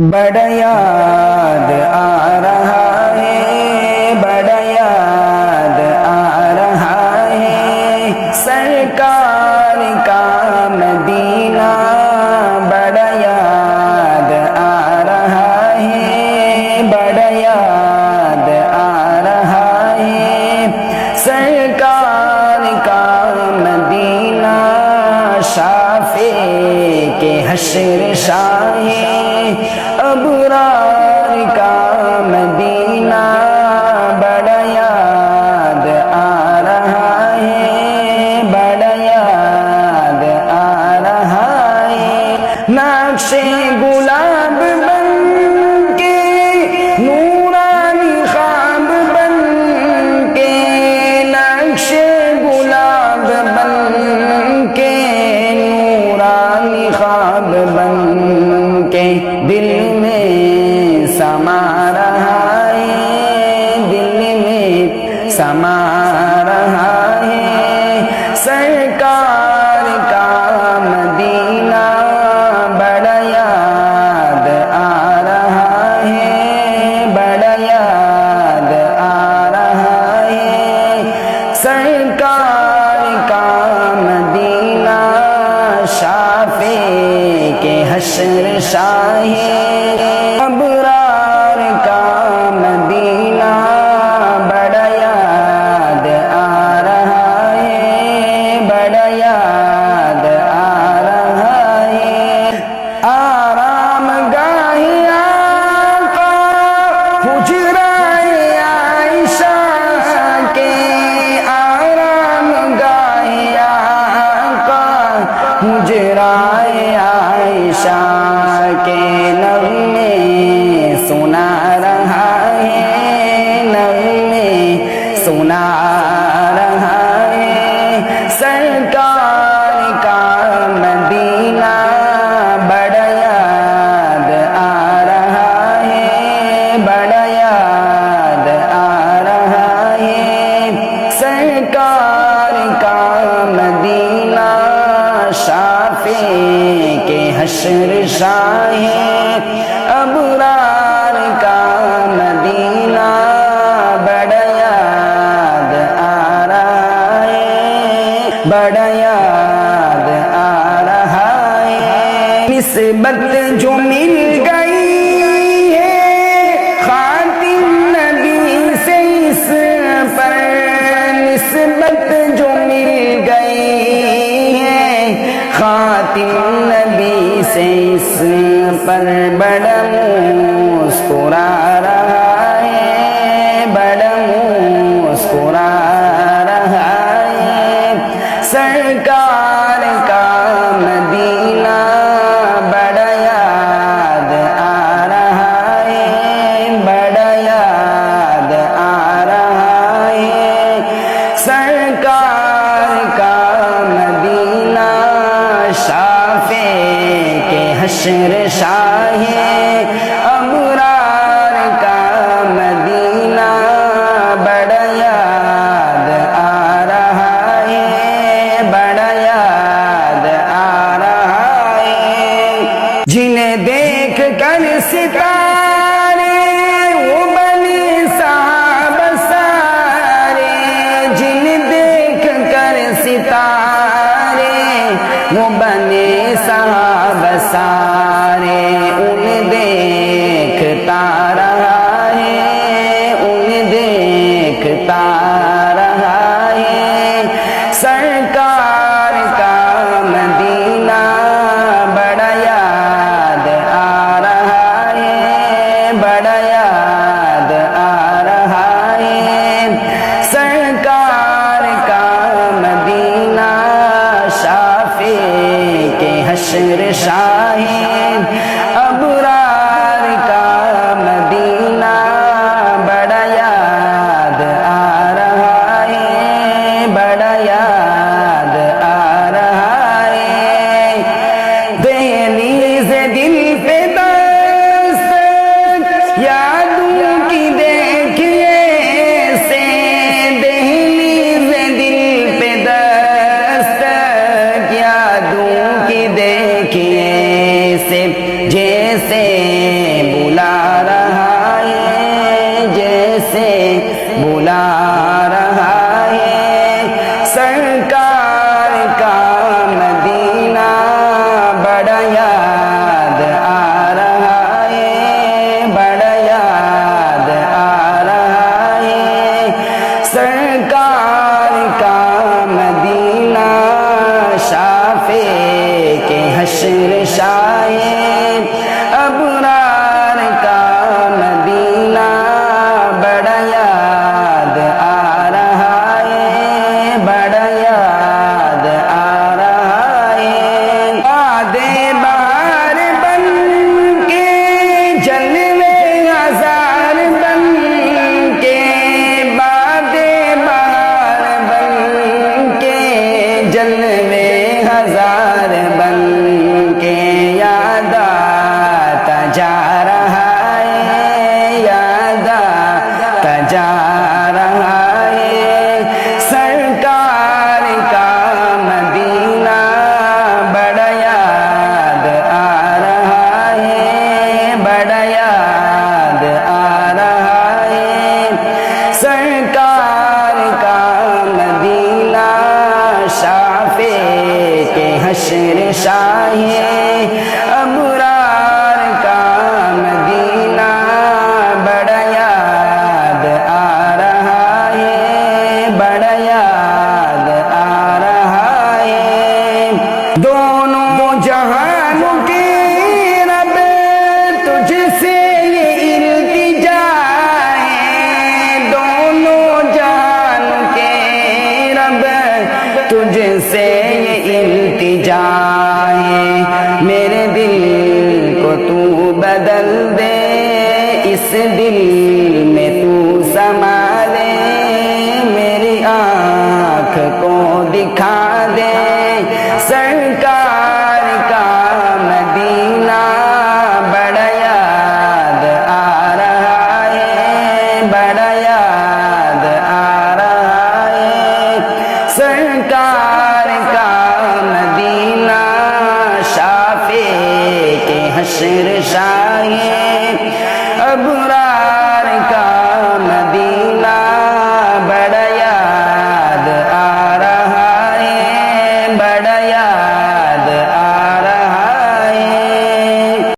بڑا یاد آ رہا ہے، بڑا یاد آ رہا ہے سرکار کا مدینہ، بڑا یاد آ رہا ہے، بڑا یاد آ رہا ہے سرکار کا مدینہ، شافع کے حشر شاہ ابرار کا مدینہ، بڑا یاد آ رہا ہے، بڑا یاد آ رہا ہے نقش گلاب بن کے نورانی خواب بن کے، نقش گلاب بن کے نورانی خواب بن کے دل میں سما رہا ہے، دل میں سما رہا ہے سرکار کا مدینہ، بڑا یاد آ رہا ہے، بڑا یاد آ رہا ہے سرکار کا مدینہ، شافع کے حشر شاہ ابرار کا مدینہ، بڑا یاد آ رہا ہے، بڑا یاد آ رہا ہے آرام گاہ آقا حجرائے عائشہ کے، آرام گاہ آقا حجرائے عائشہ کے نغمے سنا رہا ہے، نغمے سنا رہا ہے سرکار کا مدینہ، بڑا یاد آ رہا ہے، بڑا یاد آ رہا ہے سرکار کا مدینہ، شافع کے حشر شاہ ابرار کا مدینہ، بڑا یاد آ رہا ہے، بڑا یاد آ رہا ہے نسبت جو مل گئی ہے خاتم نبی سے اس پر، نسبت جو مل گئی ہے خاتم نبی سے اس پر، بڑا مسکرا رہا ہے، بڑا مسکرا رہا ہے سرکار کا مدینہ، بڑا یاد آ رہا ہے، بڑا یاد آ رہا ہے سرکار کا مدینہ، شافع کے حشر شاہ ابرار کا مدینہ، بڑا یاد آ رہا ہے، بڑا یاد آ رہا ہے جنہیں دیکھ کر ستارے وہ بنے صحابہ سارے، جنہیں دیکھ کر ستارے وہ بنے صحابہ سارے، انہیں دیکھتا رہا ہے، انہیں دیکھتا رہا ہے سرکار کا مدینہ، بڑا یاد آ رہا ہے، بڑا یاد آ رہا ہے سرکار کا مدینہ، شافع کے حشر شاہ ابرار کا مدینہ، تجھ سے یہ التجا ہے دونوں جان کے رب، تجھ سے یہ التجا ہے، میرے دل کو تو بدل دے، اس دل میں تو سما دے، میری آنکھ کو دکھا دے سرکار